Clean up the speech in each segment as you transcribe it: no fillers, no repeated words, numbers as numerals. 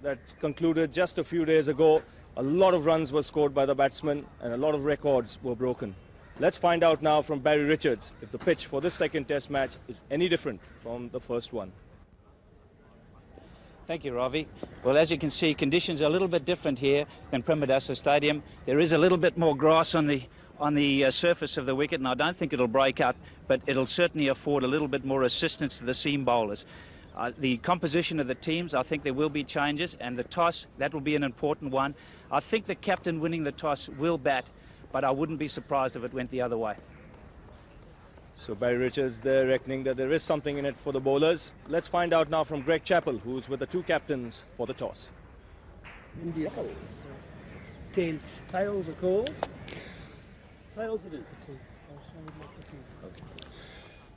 that concluded just a few days ago. A lot of runs were scored by the batsmen and a lot of records were broken. Let's find out now from Barry Richards if the pitch for this second test match is any different from the first one. Thank you, Ravi. Well, as you can see, conditions are a little bit different here than Premadasa Stadium. There is a little bit more grass on the surface of the wicket, and I don't think it'll break up, but it'll certainly afford a little bit more assistance to the seam bowlers. The composition of the teams, I think there will be changes, and the toss, that will be an important one. I think the captain winning the toss will bat, but I wouldn't be surprised if it went the other way. So Barry Richards there reckoning that there is something in it for the bowlers. Let's find out now from Greg Chappell, who's with the two captains for the toss. India. Tails. Tails are called. Tails it is. Okay.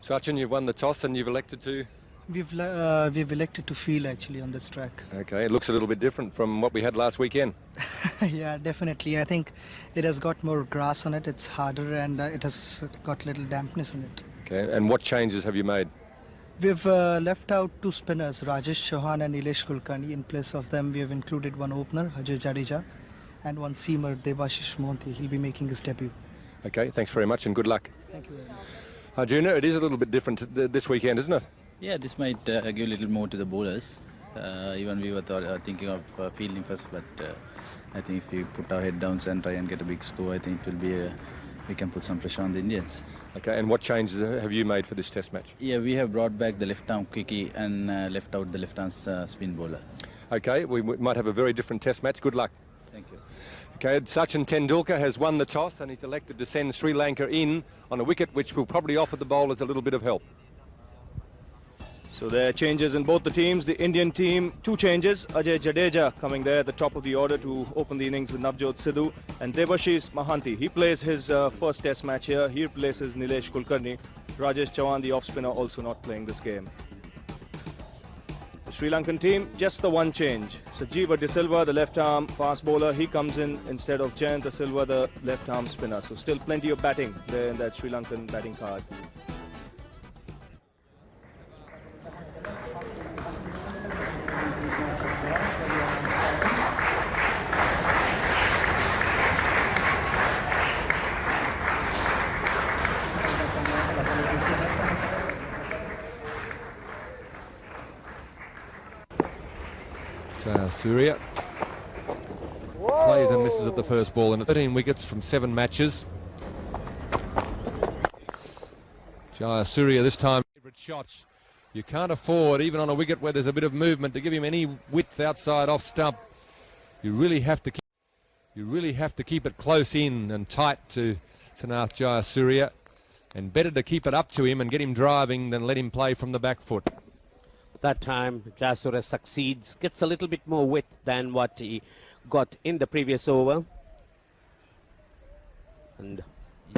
Sachin, you've won the toss and you've elected to... We've elected to field actually on this track. Okay, it looks a little bit different from what we had last weekend. Yeah, definitely. I think it has got more grass on it. It's harder and it has got little dampness in it. Okay, and what changes have you made? We've left out two spinners, Rajesh Chauhan and Nilesh Kulkarni. In place of them, we have included one opener, Ajay Jadeja, and one seamer, Debashish Mohanty. He'll be making his debut. Okay, thanks very much and good luck. Thank you very much. Arjuna, it is a little bit different this weekend, isn't it? Yeah, this might give a little more to the bowlers. Even we were thinking of fielding first, but I think if we put our head down and try and get a big score, I think it will be we can put some pressure on the Indians. Okay, and what changes have you made for this test match? Yeah, we have brought back the left-arm quickie and left out the left-arm spin bowler. Okay, we might have a very different test match. Good luck. Thank you. Okay, Sachin Tendulkar has won the toss and he's elected to send Sri Lanka in on a wicket which will probably offer the bowlers a little bit of help. So there are changes in both the teams. The Indian team, two changes. Ajay Jadeja coming there at the top of the order to open the innings with Navjot Sidhu. And Debashish Mohanty, he plays his first test match here. He replaces Nilesh Kulkarni. Rajesh Chauhan, the off-spinner, also not playing this game. The Sri Lankan team, just the one change. Sajeeva De Silva, the left-arm fast bowler, he comes in instead of Jayant De Silva, the left-arm spinner. So still plenty of batting there in that Sri Lankan batting card. Surya plays and misses at the first ball, and 13 wickets from 7 matches. Jaya Surya this time favourite shots. You can't afford, even on a wicket where there's a bit of movement, to give him any width outside off stump. You really have to keep it close in and tight to Sanath Jaya Surya, and better to keep it up to him and get him driving than let him play from the back foot. That time Jayasuriya succeeds, gets a little bit more width than what he got in the previous over, and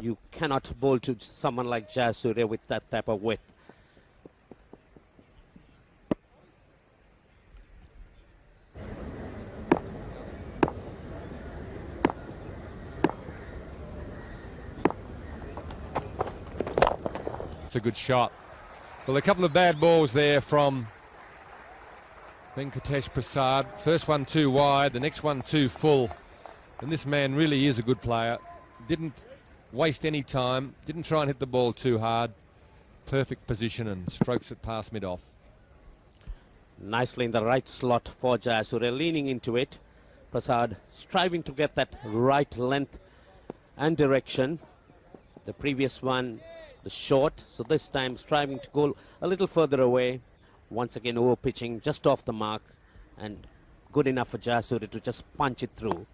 you cannot bowl to someone like Jayasuriya with that type of width. It's a good shot. Well, a couple of bad balls there from Venkatesh Prasad. First one too wide, the next one too full. And this man really is a good player. Didn't waste any time, didn't try and hit the ball too hard. Perfect position and strokes it past mid-off. Nicely in the right slot for Jayasuriya, leaning into it. Prasad striving to get that right length and direction. The previous one, the short, so this time striving to go a little further away. Once again over pitching just off the mark, and good enough for Jayasuriya to just punch it through.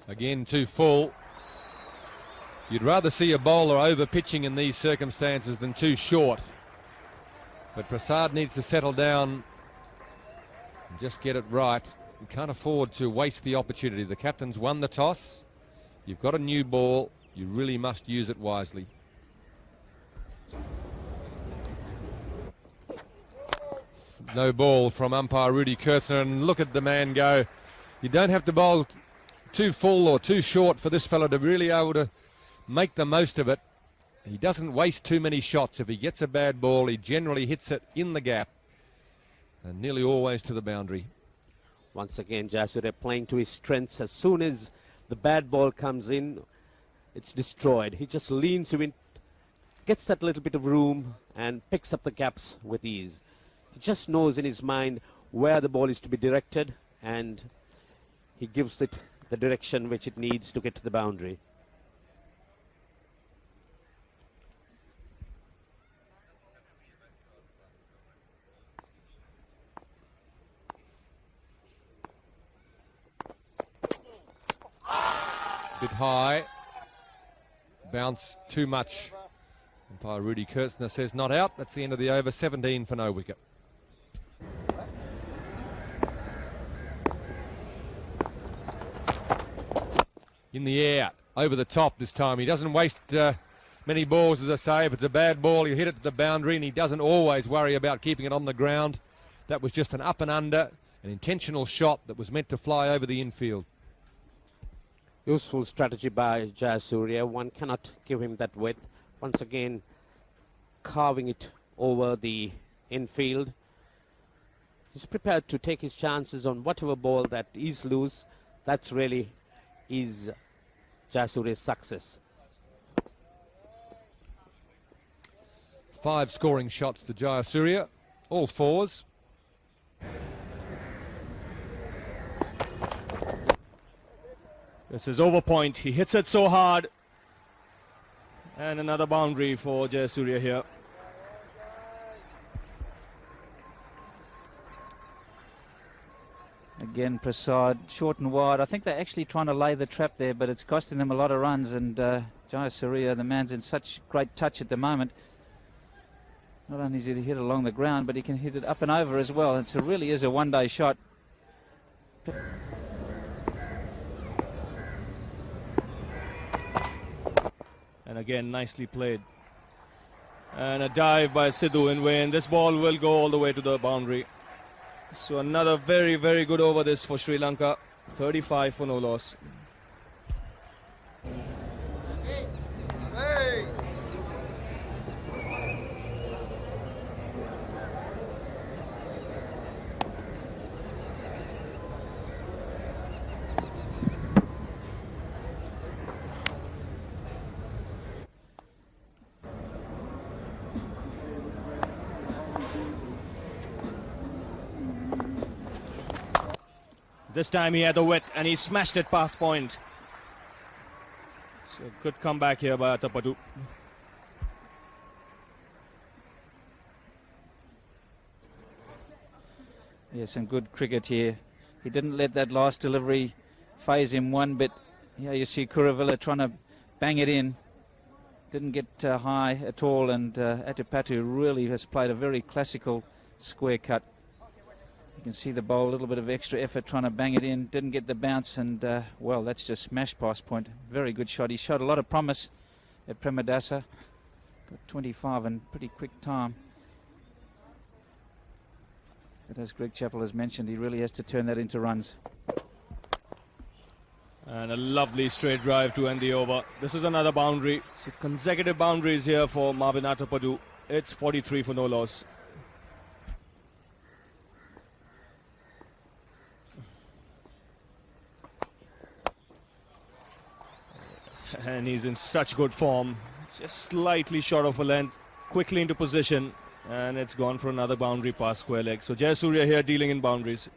Again too full. You'd rather see a bowler over pitching in these circumstances than too short, but Prasad needs to settle down and just get it right. You can't afford to waste the opportunity. The captain's won the toss. You've got a new ball. You really must use it wisely. No ball from umpire Rudy Kurtzner, and look at the man go. You don't have to bowl too full or too short for this fellow to really able to make the most of it. He doesn't waste too many shots. If he gets a bad ball, he generally hits it in the gap and nearly always to the boundary. Once again, Jayasuriya playing to his strengths. As soon as the bad ball comes in, it's destroyed. He just leans in, gets that little bit of room and picks up the gaps with ease. He just knows in his mind where the ball is to be directed, and he gives it the direction which it needs to get to the boundary. Bit high, bounce too much. Umpire Rudy Kirstner says not out. That's the end of the over. 17 for no wicket. In the air, over the top this time. He doesn't waste many balls, as I say. If it's a bad ball, you hit it to the boundary, and he doesn't always worry about keeping it on the ground. That was just an up and under, an intentional shot that was meant to fly over the infield. Useful strategy by Jayasuriya. One cannot give him that width. Once again, carving it over the infield. He's prepared to take his chances on whatever ball that is loose. That's really is Jayasuriya's success. 5 scoring shots to Jayasuriya, all 4s. This is over point. He hits it so hard. And another boundary for Jayasuriya here. Again, Prasad, short and wide. I think they're actually trying to lay the trap there, but it's costing them a lot of runs. And Jayasuriya, the man's in such great touch at the moment. Not only does he hit along the ground, but he can hit it up and over as well. It really is a one-day shot. And again, nicely played. And a dive by Sidhu in vain. This ball will go all the way to the boundary. So another very, very good over this for Sri Lanka. 35 for no loss. This time he had the width and he smashed it past point. So good comeback here by Atapadu. Yeah, some good cricket here. He didn't let that last delivery phase him one bit. Yeah, you see Kuravilla trying to bang it in. Didn't get high at all, and Atapatu really has played a very classical square cut. You can see the bowl, a little bit of extra effort trying to bang it in. Didn't get the bounce, and well, that's just smashed past point. Very good shot. He showed a lot of promise at Premadasa. Got 25 in pretty quick time. But as Greg Chappell has mentioned, he really has to turn that into runs. And a lovely straight drive to end the over. This is another boundary. So consecutive boundaries here for Marvin Atapadu. It's 43 for no loss. And he's in such good form. Just slightly short of a length. Quickly into position. And it's gone for another boundary past square leg. So Jayasuriya here dealing in boundaries.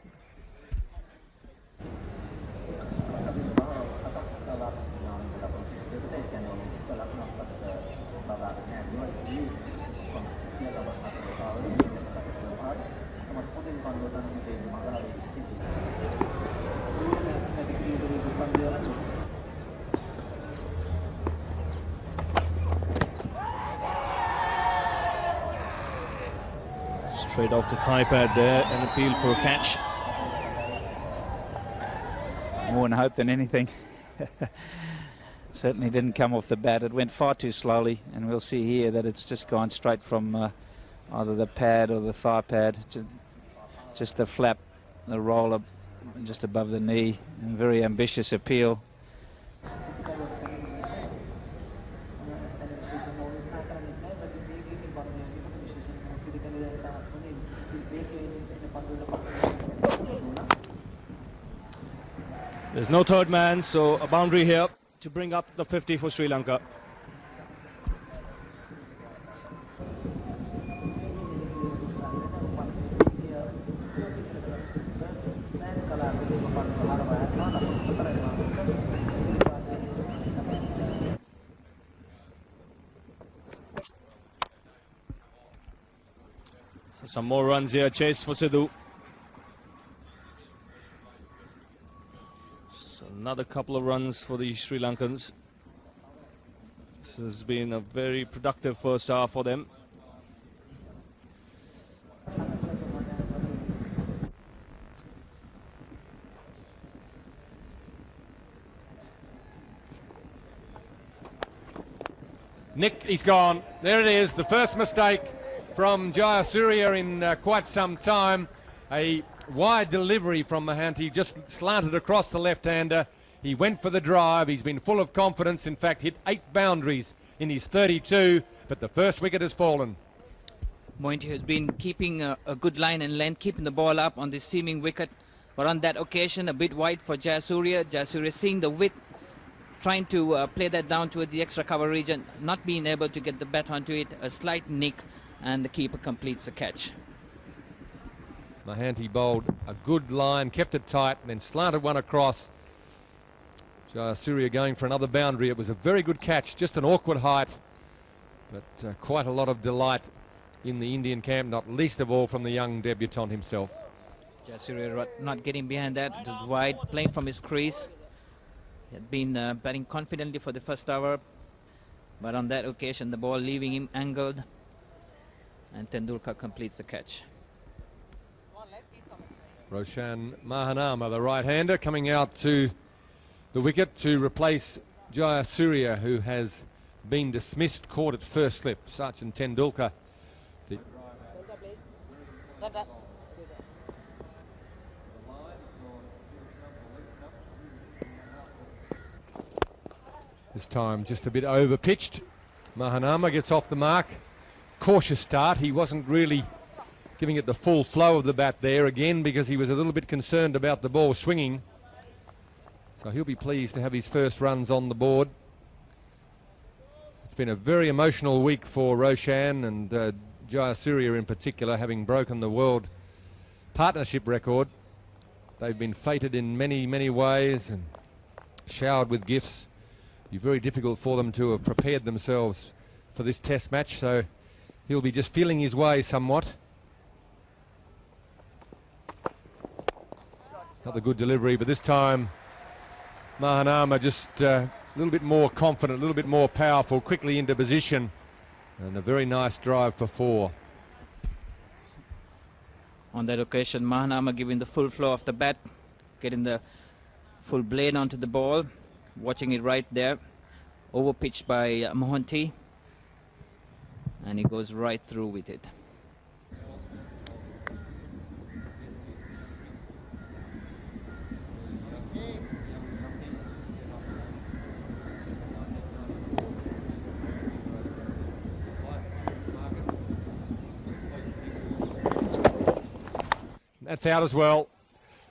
Straight off the thigh pad there, an appeal for a catch. More in hope than anything. Certainly didn't come off the bat. It went far too slowly, and we'll see here that it's just gone straight from either the pad or the thigh pad. Just the flap, the roller just above the knee. And very ambitious appeal. There's no third man, so a boundary here to bring up the 50 for Sri Lanka. So some more runs here, chase for Sidhu. Another couple of runs for the Sri Lankans. This has been a very productive first half for them. Nick, he's gone. There it is, the first mistake from Jayasuriya in quite some time. A wide delivery from Mahanti, just slanted across the left-hander. He went for the drive. He's been full of confidence. In fact, hit 8 boundaries in his 32, but the first wicket has fallen. Mointy has been keeping a good line and length, keeping the ball up on this seaming wicket. But on that occasion, a bit wide for Jayasuriya. Jayasuriya seeing the width, trying to play that down towards the extra cover region, not being able to get the bat onto it. A slight nick, and the keeper completes the catch. Mahanti bowled a good line, kept it tight, and then slanted one across. Jayasuriya going for another boundary. It was a very good catch, just an awkward height, but quite a lot of delight in the Indian camp, not least of all from the young debutant himself. Jayasuriya not getting behind that. It was wide, playing from his crease. He had been batting confidently for the first over, but on that occasion, the ball leaving him angled, and Tendulkar completes the catch. Roshan Mahanama, the right-hander, coming out to the wicket to replace Jayasuriya, who has been dismissed, caught at first slip. Sachin Tendulkar. This time just a bit over-pitched. Mahanama gets off the mark. Cautious start. He wasn't really giving it the full flow of the bat there again because he was a little bit concerned about the ball swinging. So he'll be pleased to have his first runs on the board. It's been a very emotional week for Roshan and Jayasuriya in particular, having broken the world partnership record. They've been fated in many, many ways and showered with gifts. It'll be very difficult for them to have prepared themselves for this test match, so he'll be just feeling his way somewhat. Another good delivery, but this time Mahanama just a little bit more confident, a little bit more powerful, quickly into position, and a very nice drive for 4. On that occasion, Mahanama giving the full flow of the bat, getting the full blade onto the ball, watching it right there, over-pitched by Mohanty, and he goes right through with it. That's out as well.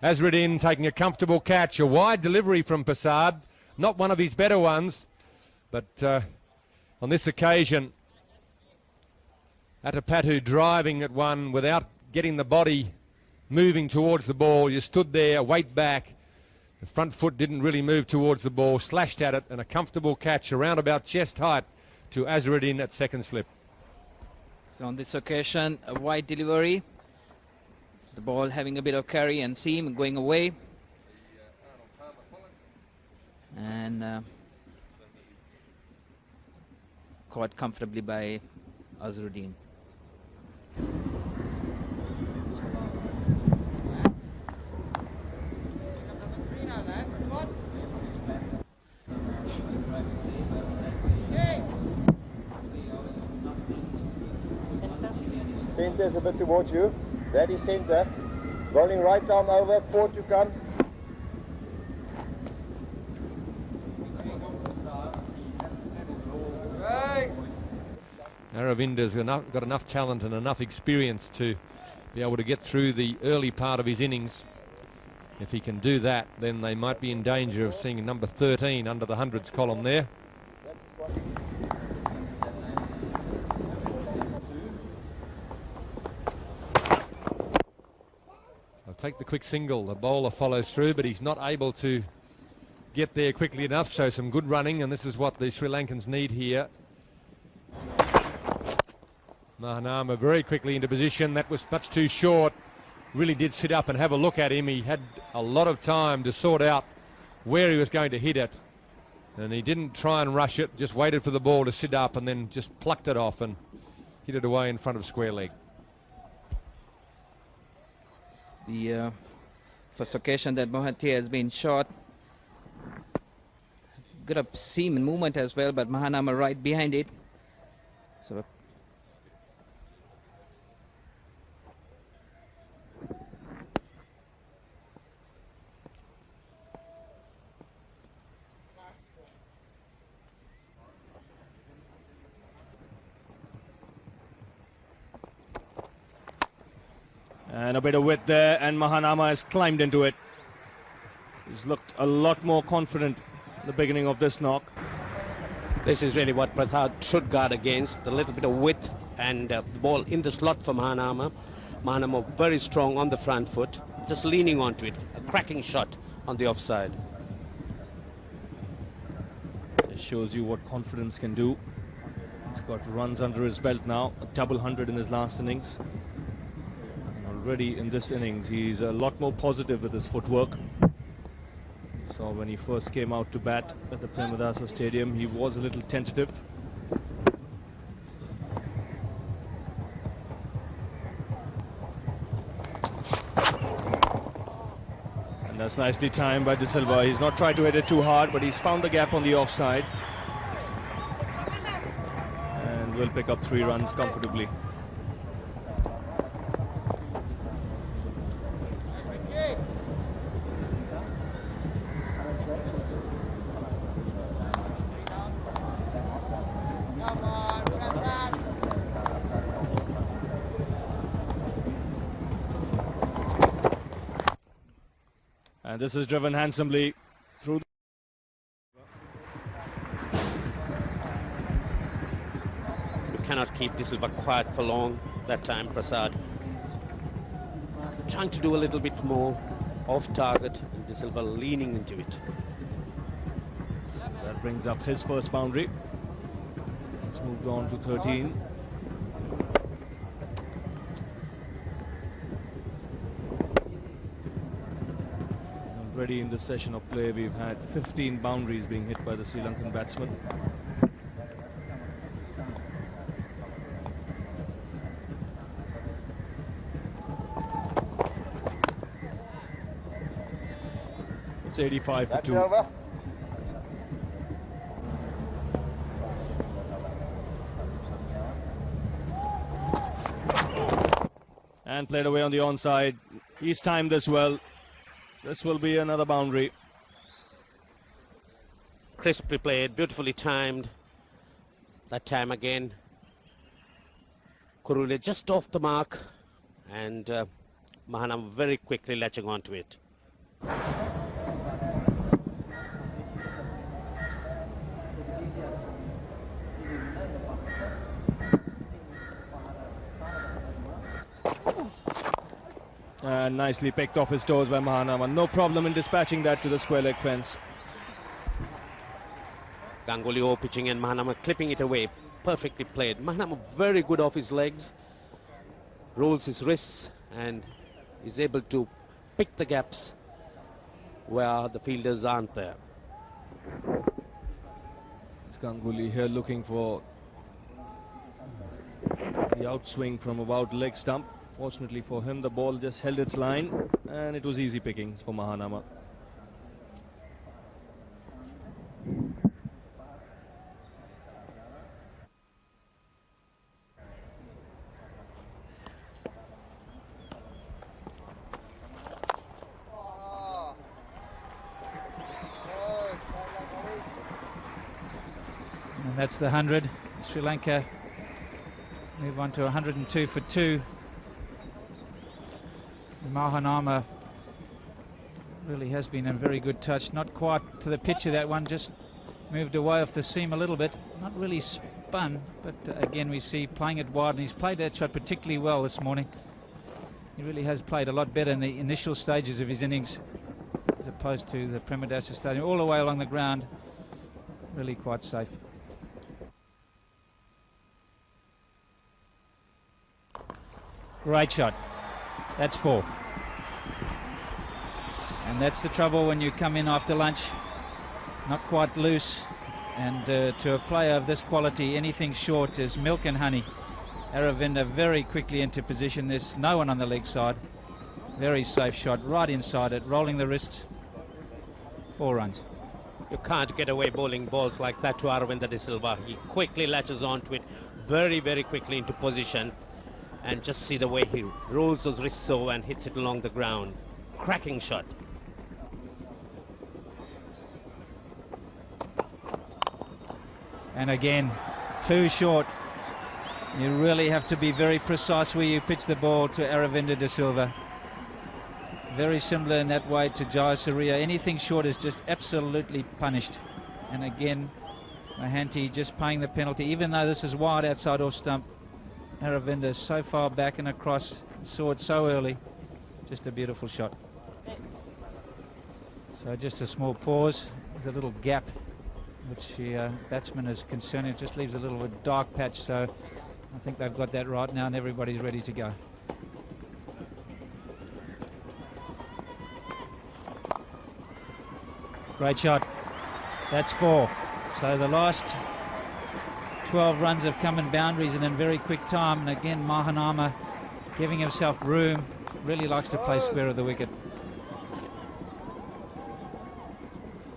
Azharuddin taking a comfortable catch, a wide delivery from Prasad, not one of his better ones, but on this occasion, Atapattu driving at one without getting the body moving towards the ball. You stood there, weight back, the front foot didn't really move towards the ball, slashed at it, and a comfortable catch around about chest height to Azharuddin at second slip. So on this occasion, a wide delivery. The ball having a bit of carry and seam, going away. And caught comfortably by Azharuddin. Centre's a bit towards you. That is centre. Rolling right arm over, 4 to come. Aravinder's got enough talent and enough experience to be able to get through the early part of his innings. If he can do that, then they might be in danger of seeing number 13 under the hundreds column there. I'll take the quick single. The bowler follows through, but he's not able to get there quickly enough, so some good running, and this is what the Sri Lankans need here. Mahanama very quickly into position. That was much too short. Really did sit up and have a look at him. He had a lot of time to sort out where he was going to hit it, and he didn't try and rush it, just waited for the ball to sit up and then just plucked it off and hit it away in front of square leg. The first occasion that Mohanty has been shot. Good up seam and movement as well, but Mahanama right behind it. So and a bit of width there, and Mahanama has climbed into it. He's looked a lot more confident at the beginning of this knock. This is really what Prasad should guard against, a little bit of width and the ball in the slot for Mahanama. Mahanama very strong on the front foot, just leaning onto it, a cracking shot on the offside. It shows you what confidence can do. He's got runs under his belt now, a double 100 in his last innings. Already in this innings, he's a lot more positive with his footwork. So when he first came out to bat at the Premadasa Stadium, he was a little tentative. And that's nicely timed by De Silva. He's not tried to hit it too hard, but he's found the gap on the offside. And will pick up 3 runs comfortably. And this is driven handsomely through. You cannot keep De Silva quiet for long that time, Prasad. Trying to do a little bit more off target, and De Silva leaning into it. So that brings up his first boundary. He's moved on to 13. Already in this session of play, we've had 15 boundaries being hit by the Sri Lankan batsmen. It's 85 for 2. And played away on the onside. He's timed this well. This will be another boundary. Crisply played, beautifully timed. That time again. Kurule just off the mark, and Mahanama very quickly latching onto it. And nicely picked off his toes by Mahanama. No problem in dispatching that to the square leg fence. Ganguly pitching and Mahanama clipping it away. Perfectly played. Mahanama very good off his legs. Rolls his wrists and is able to pick the gaps where the fielders aren't there. It's Ganguly here looking for the outswing from about leg stump. Fortunately for him, the ball just held its line, and it was easy pickings for Mahanama. And that's the 100. Sri Lanka move on to 102 for 2. Mahanama really has been in very good touch. Not quite to the pitch of that one, just moved away off the seam a little bit. Not really spun, but again we see playing it wide, and he's played that shot particularly well this morning. He really has played a lot better in the initial stages of his innings as opposed to the Premadasa Stadium. All the way along the ground, really quite safe. Great shot. That's 4. And that's the trouble when you come in after lunch, not quite loose. And to a player of this quality, anything short is milk and honey. Aravinda very quickly into position. There's no one on the leg side. Very safe shot, right inside it, rolling the wrists. 4 runs. You can't get away bowling balls like that to Aravinda de Silva. He quickly latches onto it, very, very quickly into position. And just see the way he rolls those wrists so and hits it along the ground. Cracking shot. And again, too short. You really have to be very precise where you pitch the ball to Aravinda de Silva. Very similar in that way to Jayasuriya. Anything short is just absolutely punished. And again, Mahanti just paying the penalty. Even though this is wide outside off stump, Aravinda is so far back and across, saw it so early. Just a beautiful shot. So just a small pause. There's a little gap which the batsman is concerned. It just leaves a little bit dark patch, so I think they've got that right now and everybody's ready to go. Great shot. That's 4. So the last 12 runs have come in boundaries and in very quick time. And again, Mahanama giving himself room. Really likes to play square of the wicket.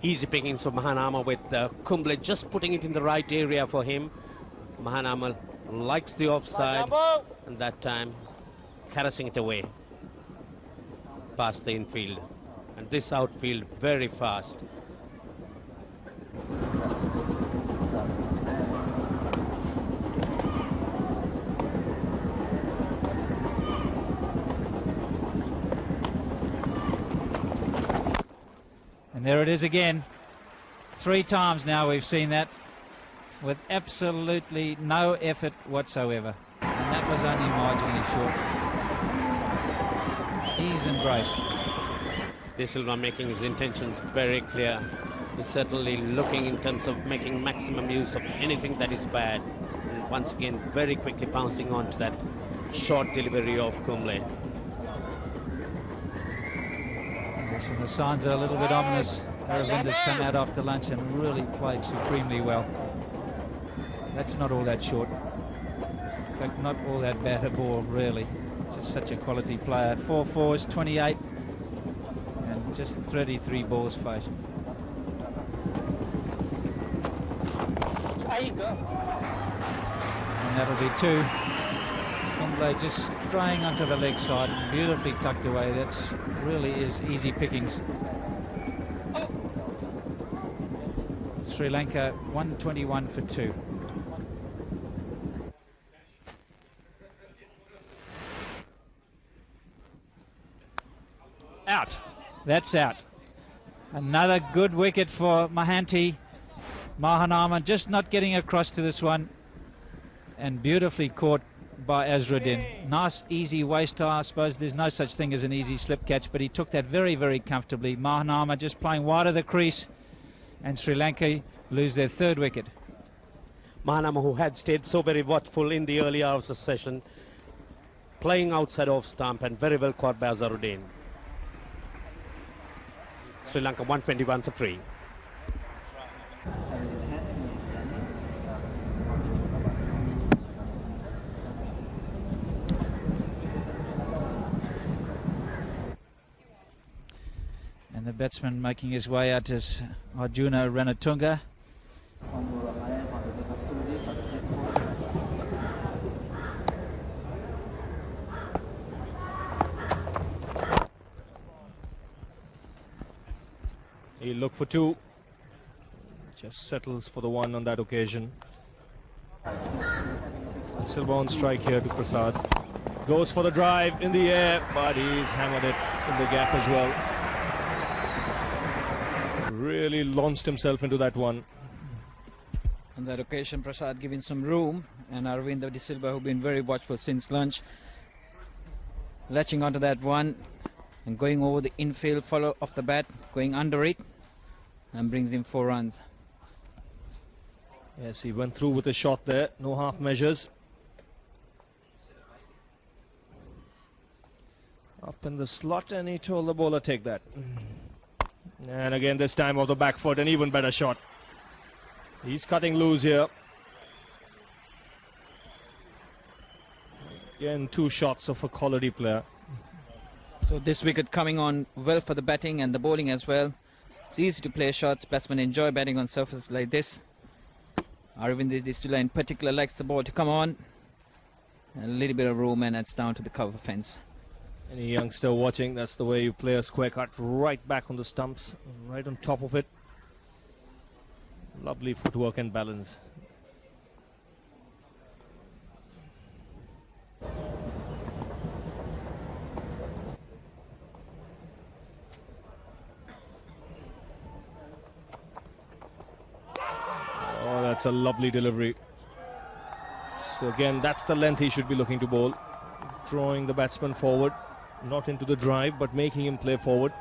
Easy pickings for Mahanama with Kumble just putting it in the right area for him. Mahanama likes the offside, and that time caressing it away past the infield. And this outfield very fast. And there it is again. 3 times now we've seen that with absolutely no effort whatsoever. And that was only marginally short. Ease and grace. De Silva making his intentions very clear. He's certainly looking in terms of making maximum use of anything that is bad. And once again, very quickly pouncing on to that short delivery of Kumble. And the signs are a little bit ominous. Aravinda's come out after lunch and really played supremely well. That's not all that short. In fact, not all that bad a ball, really. Just such a quality player. 4 fours, 28, and just 33 balls faced. And that'll be 2. Kumble just straying onto the leg side, beautifully tucked away. That's really is easy pickings. Sri Lanka 121 for 2. Out. That's out. Another good wicket for Mahanti. Mahanama just not getting across to this one, and beautifully caught by Azruddin. Nice easy waster. I suppose there's no such thing as an easy slip catch, but he took that very, very comfortably. Mahanama just playing wide of the crease, and Sri Lanka lose their 3rd wicket. Mahanama, who had stayed so very watchful in the early hours of the session, playing outside off stump and very well caught by Azharuddin. Sri Lanka 121 for 3. And the batsman making his way out is Arjuna Ranatunga. He'll look for 2. Just settles for the 1 on that occasion. Silva on strike here to Prasad. Goes for the drive in the air, but he's hammered it in the gap as well. Really launched himself into that one. On that occasion, Prasad giving some room, and Aravinda De Silva, who've been very watchful since lunch, latching onto that one and going over the infield, follow off the bat, going under it, and brings in 4 runs. Yes, he went through with a shot there, no half measures. Up in the slot, and he told the bowler, take that. And again, this time off the back foot, an even better shot. He's cutting loose here. Again, 2 shots of a quality player. So this wicket coming on well for the batting and the bowling as well. It's easy to play shots. Batsmen enjoy batting on surfaces like this. Aravinda De Silva in particular likes the ball to come on. A little bit of room, and it's down to the cover fence. Any youngster watching, that's the way you play a square cut, right back on the stumps, right on top of it. Lovely footwork and balance. Oh, that's a lovely delivery. So again, that's the length he should be looking to bowl. Drawing the batsman forward, not into the drive, but making him play forward.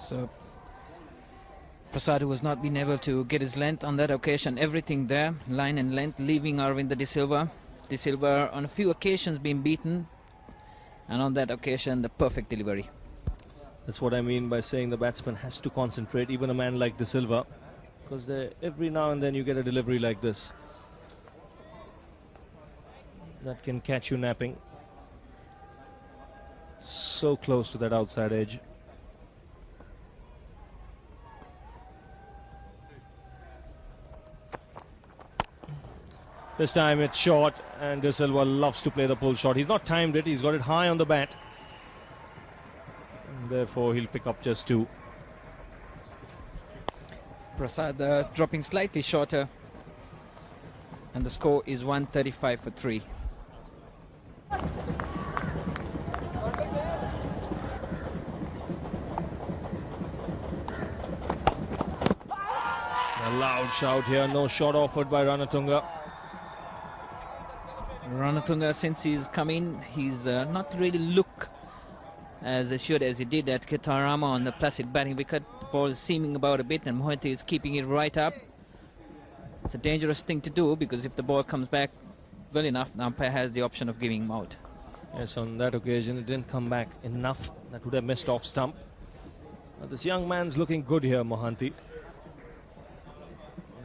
So Prasad, who has not been able to get his length on that occasion, everything there, line and length, leaving Aravinda De Silva. De Silva on a few occasions been beaten, and on that occasion the perfect delivery. That's what I mean by saying the batsman has to concentrate, even a man like De Silva, because every now and then you get a delivery like this that can catch you napping. So close to that outside edge. This time it's short, and De Silva loves to play the pull shot. He's not timed it, he's got it high on the bat. And therefore he'll pick up just 2. Prasad dropping slightly shorter, and the score is 135 for 3. A loud shout here, no shot offered by Ranatunga. Ranatunga, since he's come in, he's not really look as assured as he did at Kitarama on the placid batting wicket. The ball is seaming about a bit, and Mohanty is keeping it right up. It's a dangerous thing to do, because if the ball comes back well enough, the umpire has the option of giving him out. Yes, on that occasion it didn't come back enough. That would have missed off stump. This young man's looking good here, Mohanty.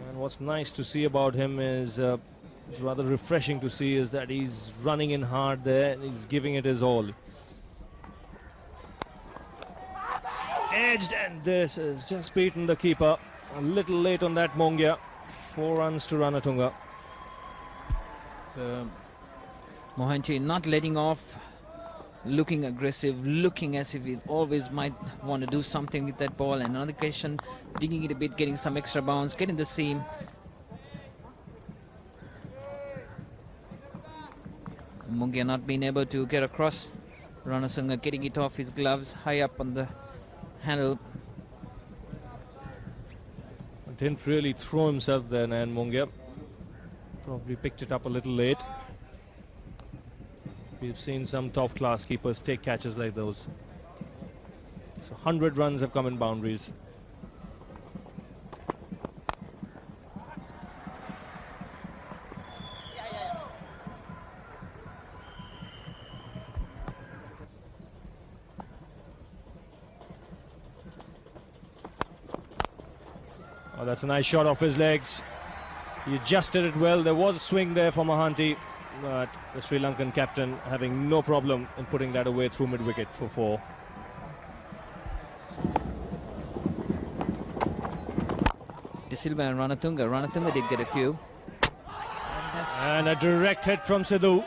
And what's nice to see about him is, it's rather refreshing to see, is that he's running in hard there and he's giving it his all. Edged, and this has just beaten the keeper. A little late on that, Mongia. 4 runs to Ranatunga. So Mohanty not letting off, looking aggressive, looking as if he always might want to do something with that ball, and on another occasion digging it a bit, getting some extra bounce, getting the seam. Mungia not being able to get across. Ranatunga getting it off his gloves, high up on the handle. Didn't really throw himself there, Nayan Mungia. Probably picked it up a little late. We've seen some top class keepers take catches like those. So 100 runs have come in boundaries. Oh, that's a nice shot off his legs. He adjusted it well. There was a swing there for Mohanty, but the Sri Lankan captain having no problem in putting that away through mid-wicket for 4. De Silva and Ranatunga. Ranatunga did get a few. And a direct hit from Sidhu.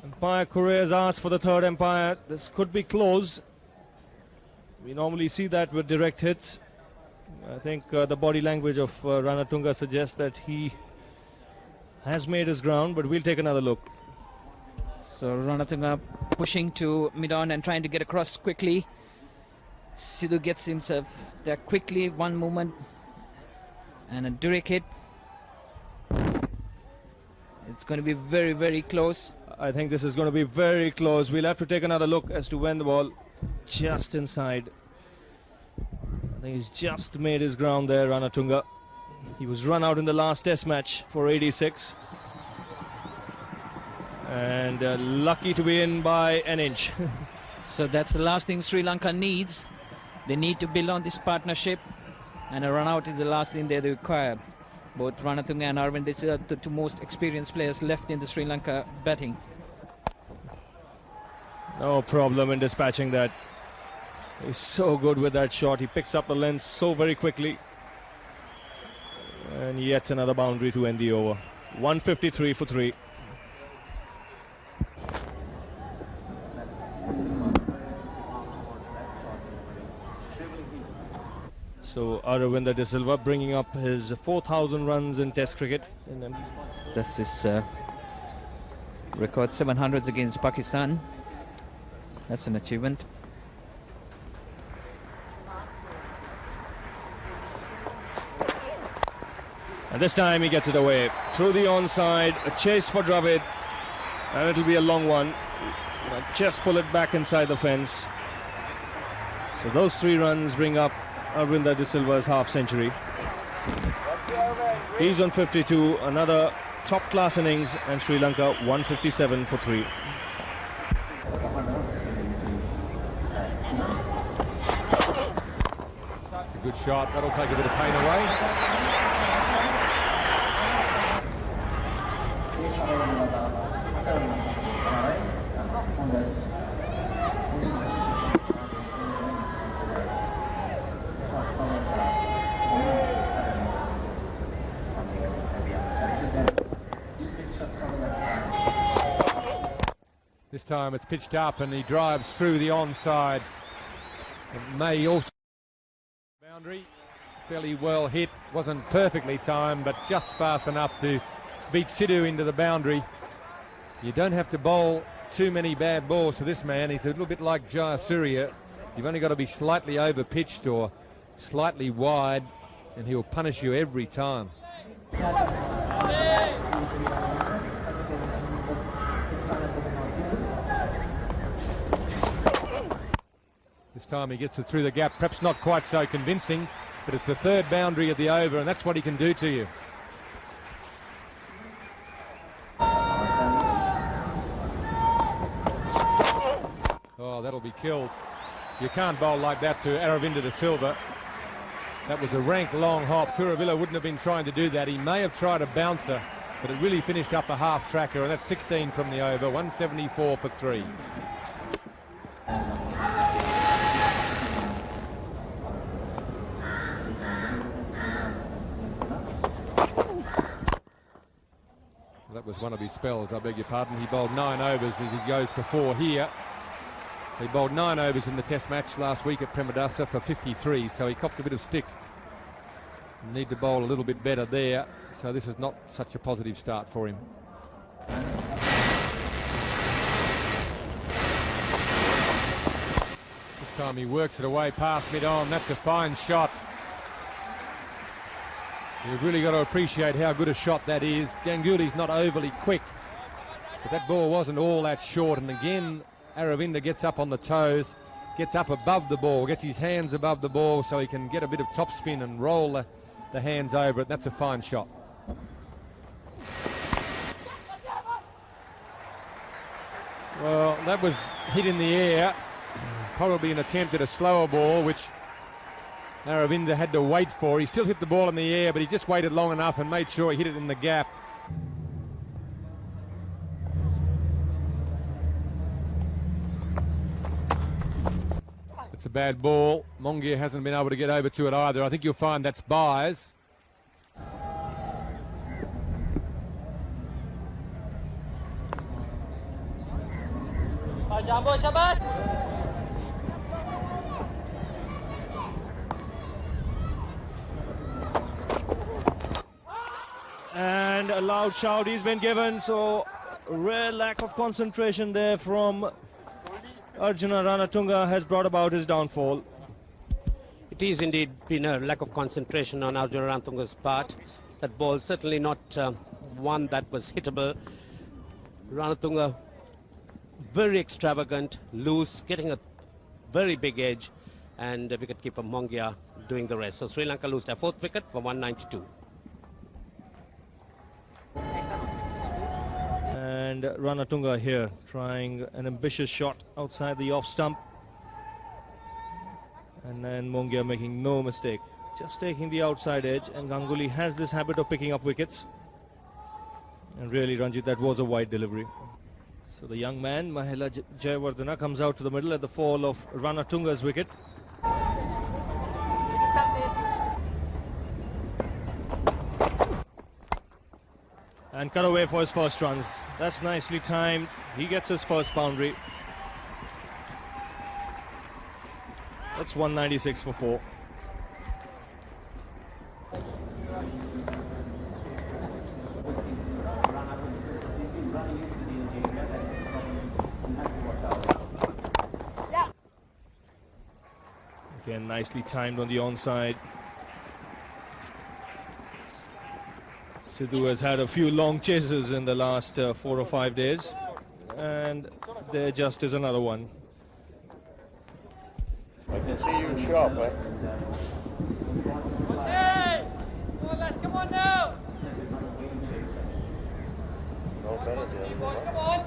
Umpire Correa has asked for the 3rd umpire. This could be close. We normally see that with direct hits. I think the body language of Ranatunga suggests that he has made his ground, but we'll take another look. So Ranatunga pushing to mid-on and trying to get across quickly. Sidhu gets himself there quickly, one movement and a direct hit. It's going to be very, very close. I think this is going to be very close. We'll have to take another look as to when the ball just inside. I think he's just made his ground there, Ranatunga. He was run out in the last test match for 86. And lucky to be in by an inch. So that's the last thing Sri Lanka needs. They need to build on this partnership, and a run out is the last thing they require. Both Ranatunga and Aravind, these are the two most experienced players left in the Sri Lanka batting. No problem in dispatching that. He's so good with that shot. He picks up the length so very quickly. And yet another boundary to end the over. 153 for 3. So Aravinda De Silva bringing up his 4,000 runs in Test cricket. That's his record, 700s against Pakistan. That's an achievement. And this time he gets it away. Through the onside, a chase for Dravid. And it'll be a long one. Just pull it back inside the fence. So those 3 runs bring up Aravinda De Silva's half century. He's on 52, another top-class innings, and Sri Lanka 157 for 3. That's a good shot. That'll take a bit of pain away. This time it's pitched up and he drives through the onside. It may also boundary, fairly well hit, wasn't perfectly timed but just fast enough to beat Sidhu into the boundary. You don't have to bowl too many bad balls to this man. He's a little bit like Jayasuriya. You've only got to be slightly over pitched or slightly wide and he'll punish you every time. This time he gets it through the gap, perhaps not quite so convincing, but it's the 3rd boundary of the over and that's what he can do to you. Oh, that'll be killed. You can't bowl like that to Aravinda De Silva. That was a rank long hop. Kuravilla wouldn't have been trying to do that. He may have tried a bouncer, but it really finished up a half tracker, and that's 16 from the over, 174 for 3. That was one of his spells, I beg your pardon. He bowled 9 overs as he goes for 4 here. He bowled 9 overs in the Test match last week at Premadasa for 53, so he copped a bit of stick. Need to bowl a little bit better there, so this is not such a positive start for him. This time he works it away past mid-on. That's a fine shot. You've really got to appreciate how good a shot that is. Ganguly's not overly quick, but that ball wasn't all that short. And again, Aravinda gets up on the toes, gets up above the ball, gets his hands above the ball so he can get a bit of top spin and roll the hands over it. That's a fine shot. Well, that was hit in the air. Probably an attempt at a slower ball, which Aravinda had to wait for. He still hit the ball in the air, but he just waited long enough and made sure he hit it in the gap. It's a bad ball. Mongia hasn't been able to get over to it either. I think you'll find that's buys. And a loud shout he's been given, so rare lack of concentration there from Arjuna Ranatunga has brought about his downfall. It is indeed been a lack of concentration on Arjuna Ranatunga's part. That ball certainly not one that was hittable. Ranatunga very extravagant, loose, getting a very big edge, and wicketkeeper Mongia doing the rest. So Sri Lanka lose their 4th wicket for 192. And Ranatunga here trying an ambitious shot outside the off stump. And then Mongia making no mistake, just taking the outside edge, and Ganguly has this habit of picking up wickets. And really, Ranjit, that was a wide delivery. So the young man, Mahela Jayawardena, comes out to the middle at the fall of Ranatunga's wicket. And cut away for his first runs. That's nicely timed. He gets his first boundary. That's 196 for 4. Again, nicely timed on the onside. Sidhu has had a few long chases in the last 4 or 5 days, and there just is another one. I can see you sharp, eh? Hey! Come on, lads, come on now! No penalty. Boys, come on!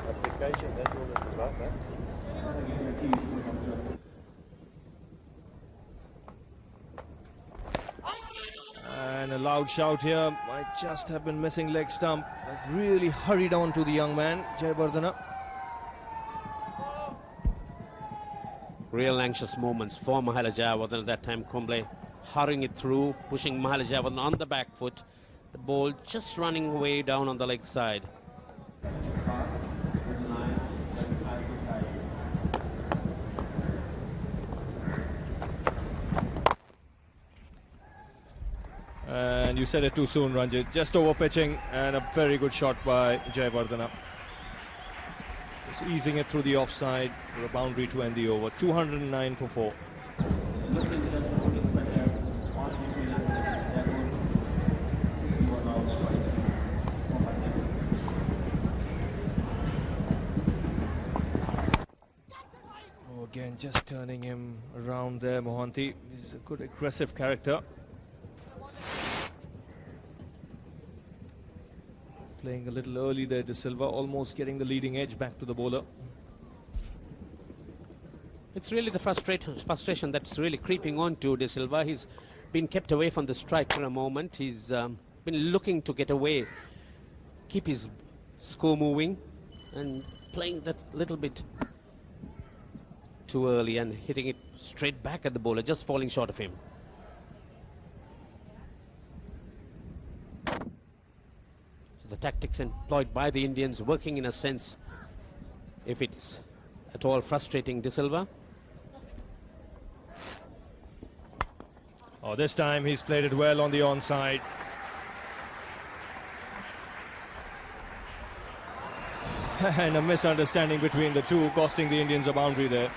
Application, that's all it's about, eh? And a loud shout here. Might just have been missing leg stump. But really hurried on to the young man, Jayawardena. Real anxious moments for Mahela Jayawardena at that time. Kumble hurrying it through, pushing Mahela Jayawardena on the back foot. The ball just running way down on the leg side. And you said it too soon, Ranjit. Just over pitching, and a very good shot by Jayawardena. Just easing it through the offside for a boundary to end the over. 209 for 4. Oh, again, just turning him around there, Mohanty. He's a good aggressive character. Playing a little early there, De Silva, almost getting the leading edge back to the bowler. It's really the frustration that's really creeping on to De Silva. He's been kept away from the strike for a moment. He's been looking to get away, keep his score moving, and playing that little bit too early and hitting it straight back at the bowler, just falling short of him. The tactics employed by the Indians working in a sense, if it's at all frustrating De Silva. Oh, this time he's played it well on the onside. And a misunderstanding between the two, costing the Indians a boundary there.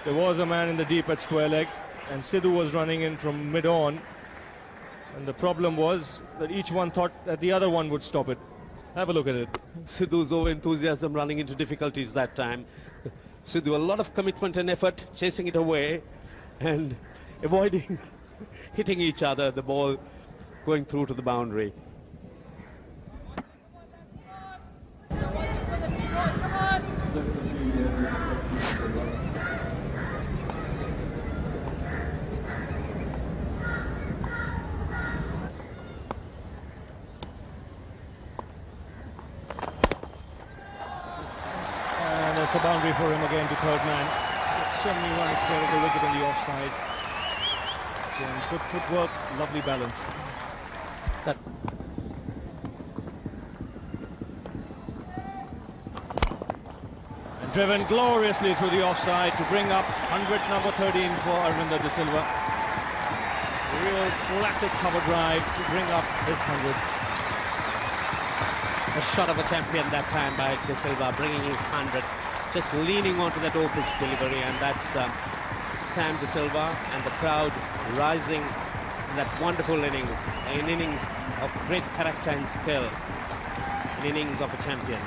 There was a man in the deep at square leg, and Sidhu was running in from mid-on. And the problem was that each one thought that the other one would stop it. Have a look at it. Sidhu's over-enthusiasm running into difficulties that time. Sidhu, a lot of commitment and effort, chasing it away and avoiding hitting each other, the ball going through to the boundary. It's a boundary for him again to third man. It's so many runs square of the wicket on the offside. Again, good footwork, lovely balance. That and driven gloriously through the offside to bring up 100 number 13 for Arvinder De Silva. real classic cover drive to bring up his 100. A shot of a champion that time by De Silva, bringing his 100, just leaning onto that old-pitch delivery, and that's Sam De Silva and the crowd rising in that wonderful innings, an innings of great character and skill, an innings of a champion.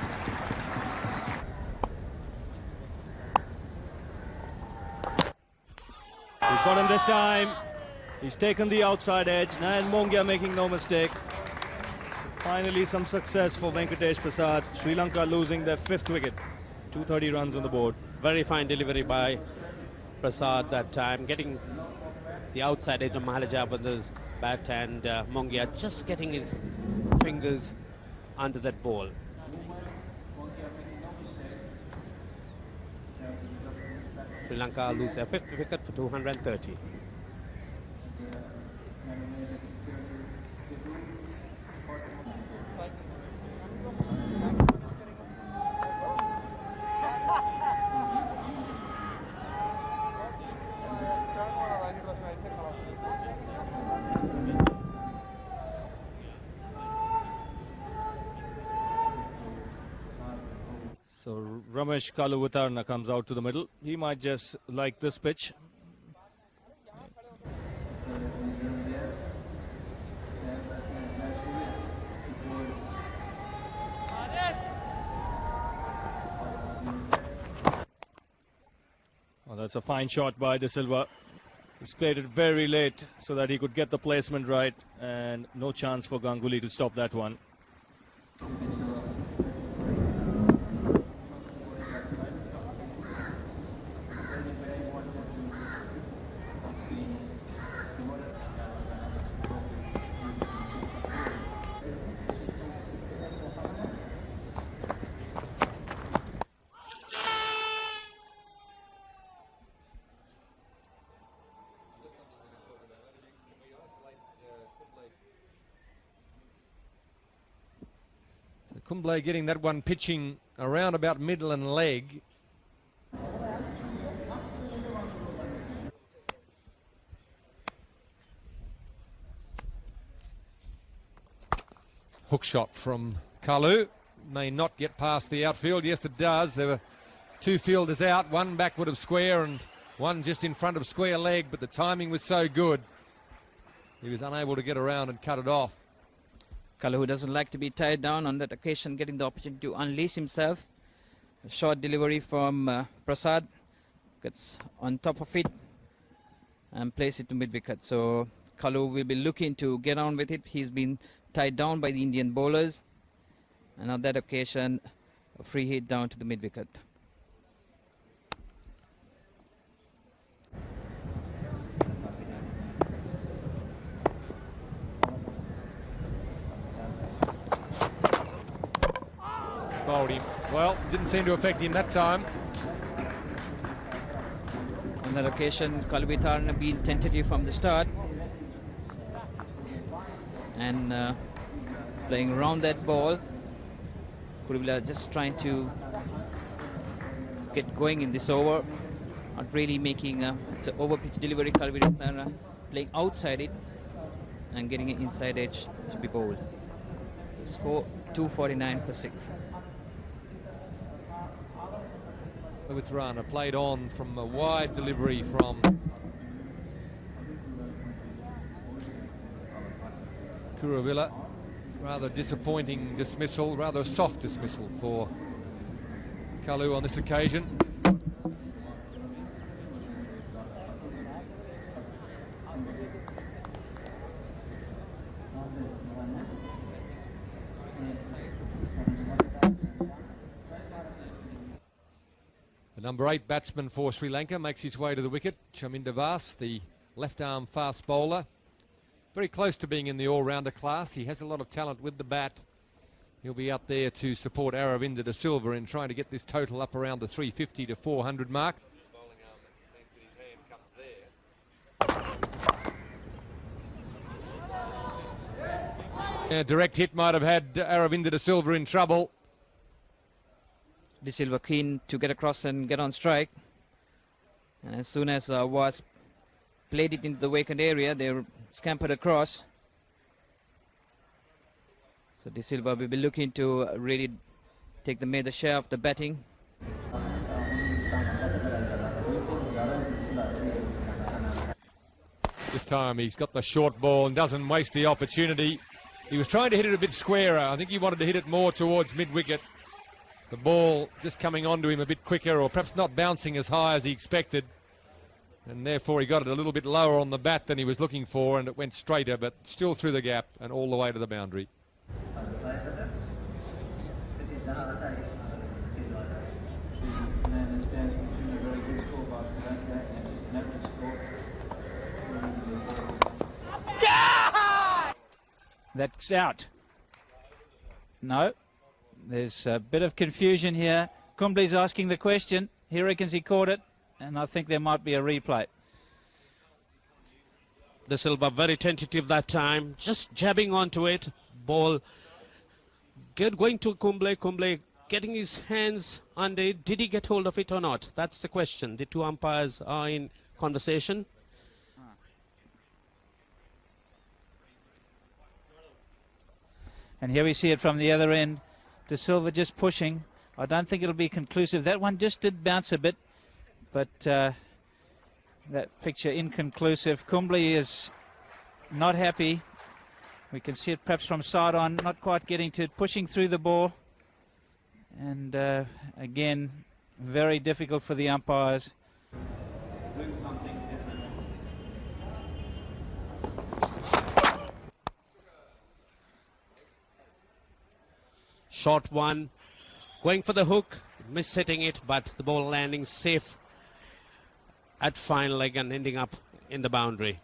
He's got him this time. He's taken the outside edge, and Mongia making no mistake. So finally some success for Venkatesh Prasad. Sri Lanka losing their 5th wicket. 230 runs on the board. Very fine delivery by Prasad that time, getting the outside edge of Mahalajabanda's bat, and Mongia just getting his fingers under that ball. Sri Lanka lose their 5th wicket for 230. So Ramesh Kaluvitarna comes out to the middle. He might just like this pitch. Well, that's a fine shot by De Silva. He's played it very late so that he could get the placement right, and no chance for Ganguly to stop that one. Kumble getting that one pitching around about middle and leg. Hook shot from Kalu. May not get past the outfield. Yes, it does. There were 2 fielders out, one backward of square and one just in front of square leg, but the timing was so good, he was unable to get around and cut it off. Kalu, who doesn't like to be tied down, on that occasion getting the opportunity to unleash himself. A short delivery from Prasad, gets on top of it and plays it to mid-wicket. So Kalu will be looking to get on with it. He's been tied down by the Indian bowlers, and on that occasion a free hit down to the mid-wicket. Bowled him. Well, didn't seem to affect him that time. On that occasion, Kaluvitarna been tentative from the start and playing around that ball. Kuruvilla just trying to get going in this over, not really making it's an over pitch delivery. Kaluvitarna playing outside it and getting an inside edge to be bowled. The score 249 for 6. With Rana played on from a wide delivery from Kuruvilla. Rather disappointing dismissal, rather a soft dismissal for Kalu on this occasion. The number 8 batsman for Sri Lanka makes his way to the wicket. Chaminda Vas, the left-arm fast bowler. Very close to being in the all-rounder class. He has a lot of talent with the bat. He'll be up there to support Aravinda De Silva in trying to get this total up around the 350 to 400 mark. A direct hit might have had Aravinda De Silva in trouble. De Silva keen to get across and get on strike, and as soon as Was played it into the vacant area, they scampered across. So De Silva will be looking to really take the major share of the batting. This time he's got the short ball and doesn't waste the opportunity. He was trying to hit it a bit squarer. I think he wanted to hit it more towards mid-wicket. The ball just coming onto him a bit quicker, or perhaps not bouncing as high as he expected. And therefore he got it a little bit lower on the bat than he was looking for, and it went straighter, but still through the gap and all the way to the boundary. That's out. No, there's a bit of confusion here. Kumble's asking the question. He reckons he caught it, and I think there might be a replay. De Silva very tentative that time, just jabbing onto it. Ball going to Kumble. Kumble getting his hands under it. Did he get hold of it or not? That's the question. The two umpires are in conversation. And here we see it from the other end. De Silva just pushing. I don't think it'll be conclusive. That one just did bounce a bit, but that picture inconclusive. Kumble is not happy. We can see it perhaps from side on, not quite getting to it, pushing through the ball. And again, very difficult for the umpires. Short one, going for the hook, miss-hitting it, but the ball landing safe at fine leg and ending up in the boundary.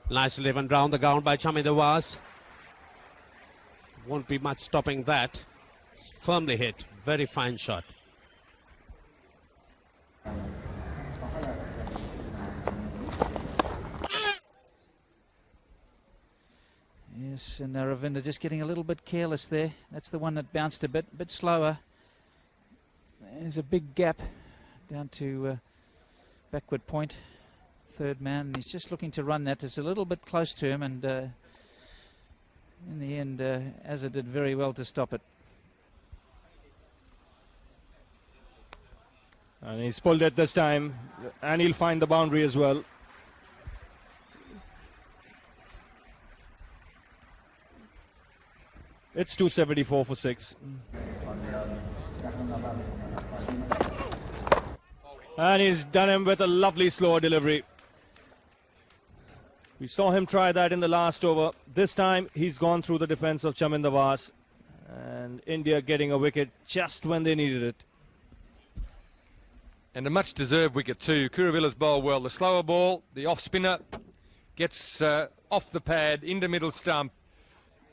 Nicely driven round the ground by Chaminda Vaas. Won't be much stopping that. Firmly hit, very fine shot. Yes, and Ravinda just getting a little bit careless there. That's the one that bounced a bit slower. There's a big gap down to backward point. Third man, and he's just looking to run that. It's a little bit close to him, and in the end, Azza did very well to stop it. And he's pulled it this time, and he'll find the boundary as well. It's 274 for 6. And he's done him with a lovely slow delivery. We saw him try that in the last over. This time he's gone through the defense of Chaminda Vaas. And India getting a wicket just when they needed it. And a much deserved wicket too. Kuravilla's bowled well. The slower ball, the off spinner, gets off the pad into middle stump.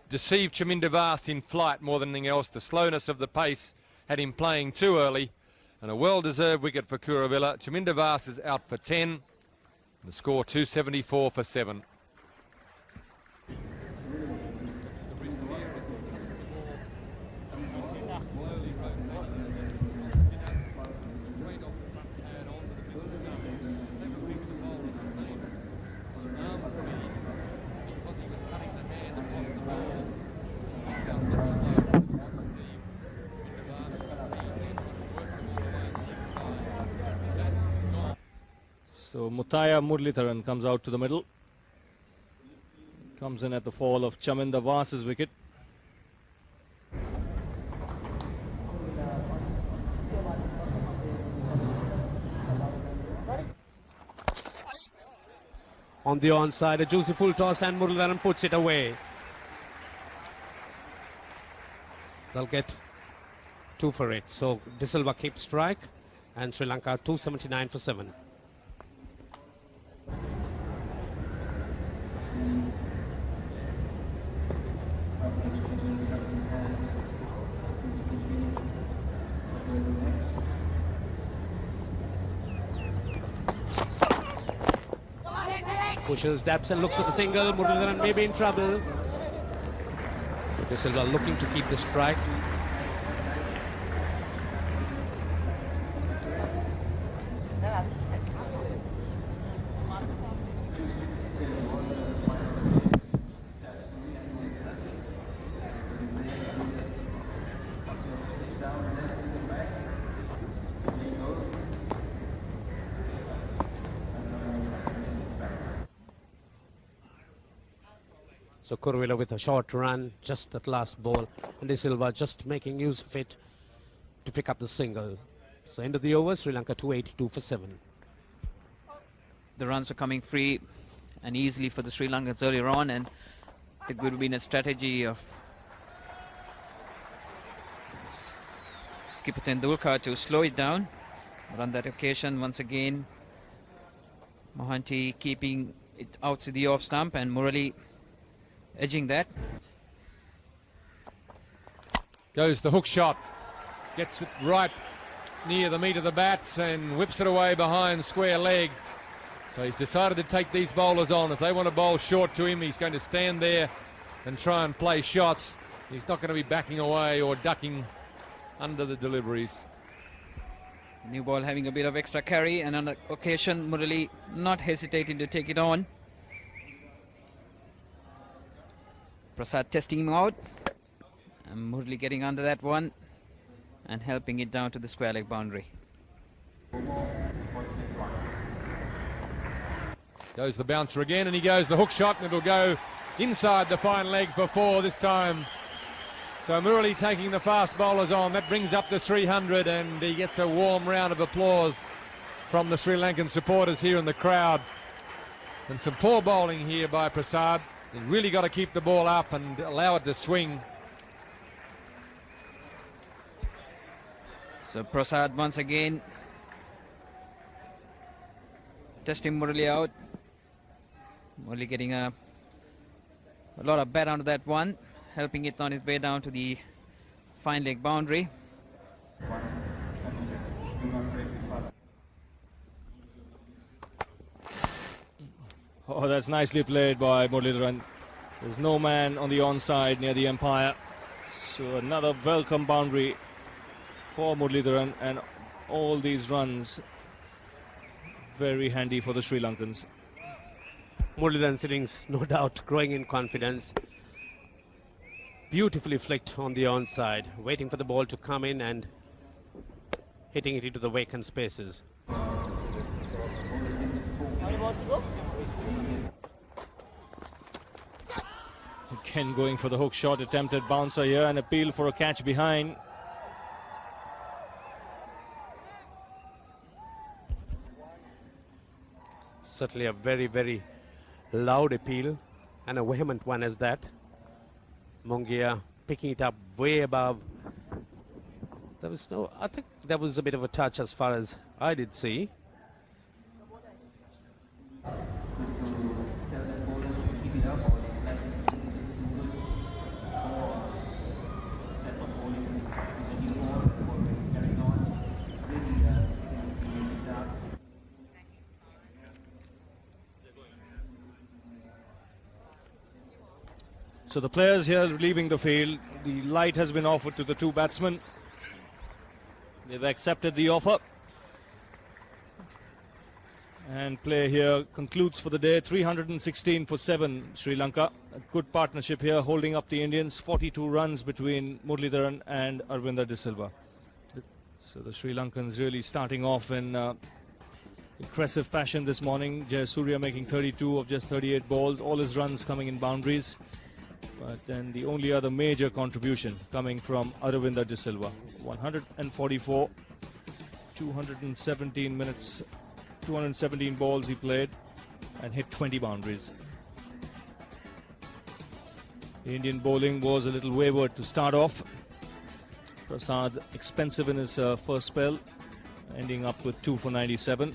Deceived Chaminda Vaas in flight more than anything else. The slowness of the pace had him playing too early. And a well-deserved wicket for Kuravilla. Chaminda Vaas is out for 10. The score 274 for 7. So Muthaiya Muralitharan comes out to the middle. Comes in at the fall of Chaminda Vaas's wicket. On the onside, a juicy full toss, and Muralitharan puts it away. They'll get 2 for it. So De Silva keeps strike, and Sri Lanka 279 for 7. Pushes, dabs and looks at the single. Muralitharan may be in trouble. De Silva looking to keep the strike. So Kuruvilla with a short run, just that last ball, and De Silva just making use of it to pick up the single. So end of the over, Sri Lanka 282 for 7. The runs are coming free and easily for the Sri Lankans earlier on, and there could have been a strategy of skipper Tendulkar to slow it down. But on that occasion, once again, Mohanty keeping it out to the off stump and Murali edging that. Goes the hook shot, gets it right near the meat of the bats and whips it away behind square leg. So he's decided to take these bowlers on. If they want to bowl short to him, he's going to stand there and try and play shots. He's not going to be backing away or ducking under the deliveries. New ball having a bit of extra carry, and on the occasion Murali not hesitating to take it on. Prasad testing him out, and Murali getting under that one and helping it down to the square leg boundary. Goes the bouncer again, and he goes the hook shot, and it'll go inside the fine leg for 4 this time. So Murali taking the fast bowlers on. That brings up to 300, and he gets a warm round of applause from the Sri Lankan supporters here in the crowd. And some poor bowling here by Prasad. He's really got to keep the ball up and allow it to swing. So Prasad once again testing Murali out. Murali getting a lot of bat onto that one, helping it on its way down to the fine leg boundary. Oh, that's nicely played by Muralidharan. There's no man on the onside near the umpire. So another welcome boundary for Muralidharan, and all these runs very handy for the Sri Lankans. Muralidharan's innings, no doubt, growing in confidence. Beautifully flicked on the onside, waiting for the ball to come in and hitting it into the vacant spaces. Again going for the hook shot, attempted bouncer here, and appeal for a catch behind. Certainly a very, very loud appeal, and a vehement one as that. Mongia picking it up way above. There was no, I think that was a bit of a touch as far as I did see. So the players here leaving the field. The light has been offered to the two batsmen. They've accepted the offer. And play here concludes for the day. 316 for 7, Sri Lanka. A good partnership here, holding up the Indians. 42 runs between Muralidharan and Arvinder De Silva. So the Sri Lankans really starting off in impressive fashion this morning. Jayasuriya making 32 of just 38 balls. All his runs coming in boundaries. But then the only other major contribution coming from Aravinda De Silva. 144, 217 minutes, 217 balls he played and hit 20 boundaries. The Indian bowling was a little wayward to start off. Prasad expensive in his first spell, ending up with 2 for 97.